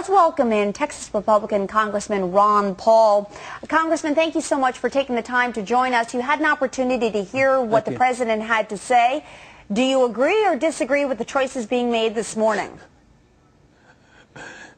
Let's welcome in Texas Republican Congressman Ron Paul. Congressman, thank you so much for taking the time to join us. You had an opportunity to hear what the president had to say. Do you agree or disagree with the choices being made this morning?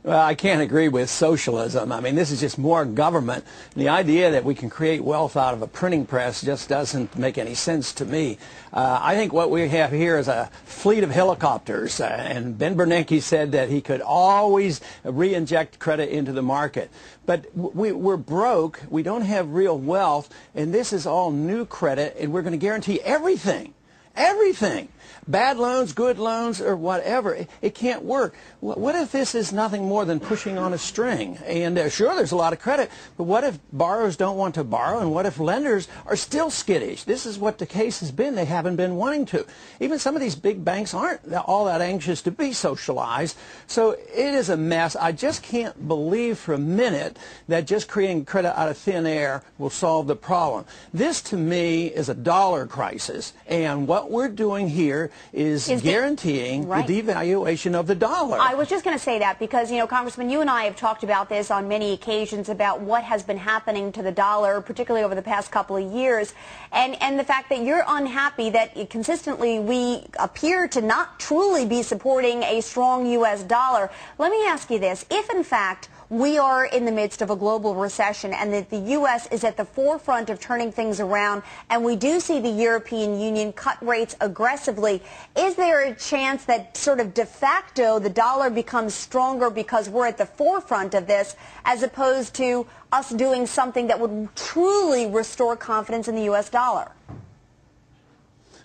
Well, I can't agree with socialism. I mean, this is just more government. The idea that we can create wealth out of a printing press just doesn't make any sense to me. I think what we have here is a fleet of helicopters, and Ben Bernanke said that he could always re-inject credit into the market. But we're broke, we don't have real wealth, and this is all new credit, and we're going to guarantee everything. Everything. Bad loans, good loans, or whatever. It can't work. What if this is nothing more than pushing on a string? And sure, there's a lot of credit, but what if borrowers don't want to borrow, and what if lenders are still skittish? This is what the case has been. They haven't been wanting to. Even some of these big banks aren't all that anxious to be socialized. So it is a mess. I just can't believe for a minute that just creating credit out of thin air will solve the problem. This, to me, is a dollar crisis, and what we're doing here is guaranteeing the devaluation of the dollar. I was just going to say that because, you know, Congressman, you and I have talked about this on many occasions about what has been happening to the dollar, particularly over the past couple of years, and the fact that you're unhappy that consistently we appear to not truly be supporting a strong U.S. dollar. Let me ask you this. If, in fact, we are in the midst of a global recession and that the U.S. is at the forefront of turning things around and we do see the European Union cut rates aggressively, is there a chance that sort of de facto the dollar becomes stronger because we're at the forefront of this as opposed to us doing something that would truly restore confidence in the U.S. dollar?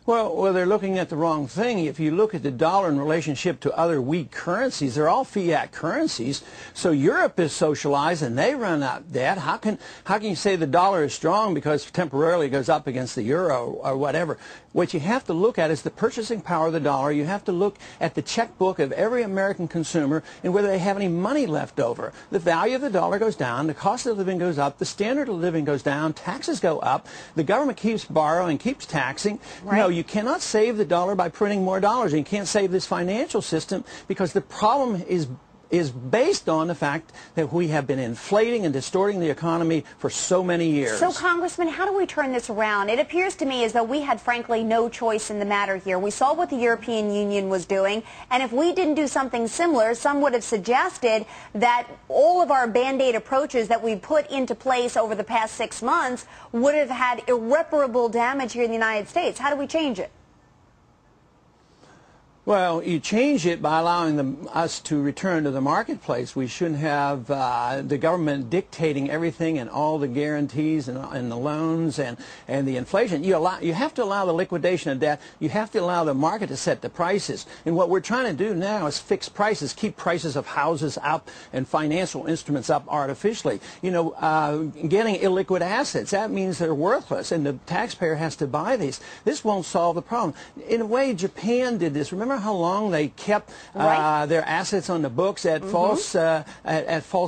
Well, they're looking at the wrong thing. If you look at the dollar in relationship to other weak currencies, they're all fiat currencies. So Europe is socialized and they run out debt. How can you say the dollar is strong because temporarily it goes up against the euro or whatever? What you have to look at is the purchasing power of the dollar. You have to look at the checkbook of every American consumer and whether they have any money left over. The value of the dollar goes down, the cost of living goes up, the standard of living goes down, taxes go up, the government keeps borrowing, keeps taxing. No, you cannot save the dollar by printing more dollars. And you can't save this financial system because the problem is based on the fact that we have been inflating and distorting the economy for so many years. So, Congressman, how do we turn this around? It appears to me as though we had, frankly, no choice in the matter here. We saw what the European Union was doing, and if we didn't do something similar, some would have suggested that all of our Band-Aid approaches that we put into place over the past 6 months would have had irreparable damage here in the United States. How do we change it? Well, you change it by allowing us to return to the marketplace. We shouldn't have the government dictating everything and all the guarantees and the loans and the inflation. You have to allow the liquidation of debt. You have to allow the market to set the prices. And what we're trying to do now is fix prices, keep prices of houses up and financial instruments up artificially. You know, getting illiquid assets, that means they're worthless, and the taxpayer has to buy these. This won't solve the problem. In a way, Japan did this. Remember how long they kept their assets on the books at false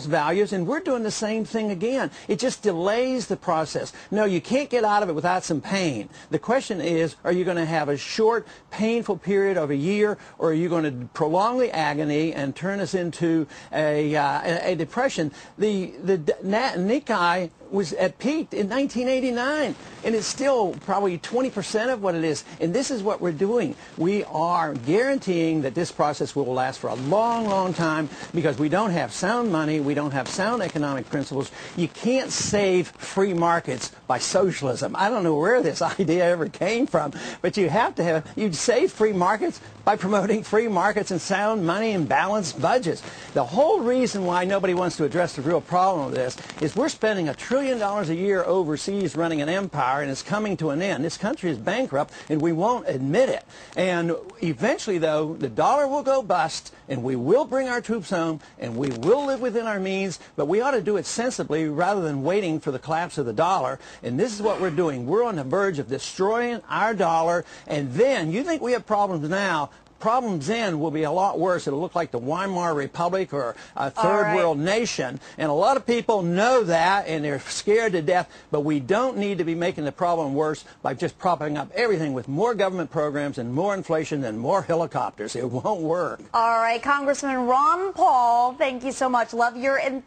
values, and we're doing the same thing again. It just delays the process. No, you can't get out of it without some pain. The question is, are you going to have a short, painful period of a year, or are you going to prolong the agony and turn us into a depression? The Nikkei was at peak in 1989, and it's still probably 20% of what it is. And this is what we're doing. We are guaranteeing that this process will last for a long, long time because we don't have sound money, we don't have sound economic principles. You can't save free markets by socialism. I don't know where this idea ever came from, but you save free markets by promoting free markets and sound money and balanced budgets. The whole reason why nobody wants to address the real problem of this is we're spending $1 trillion a year overseas running an empire, and it's coming to an end. This country is bankrupt, and we won't admit it. And eventually, though, the dollar will go bust, and we will bring our troops home, and we will live within our means, but we ought to do it sensibly rather than waiting for the collapse of the dollar. And this is what we're doing. We're on the verge of destroying our dollar, and then you think we have problems now. problems then will be a lot worse. It'll look like the Weimar Republic or a third world nation. And a lot of people know that, and they're scared to death. But we don't need to be making the problem worse by just propping up everything with more government programs and more inflation and more helicopters. It won't work. All right, Congressman Ron Paul, thank you so much. Love your enthusiasm.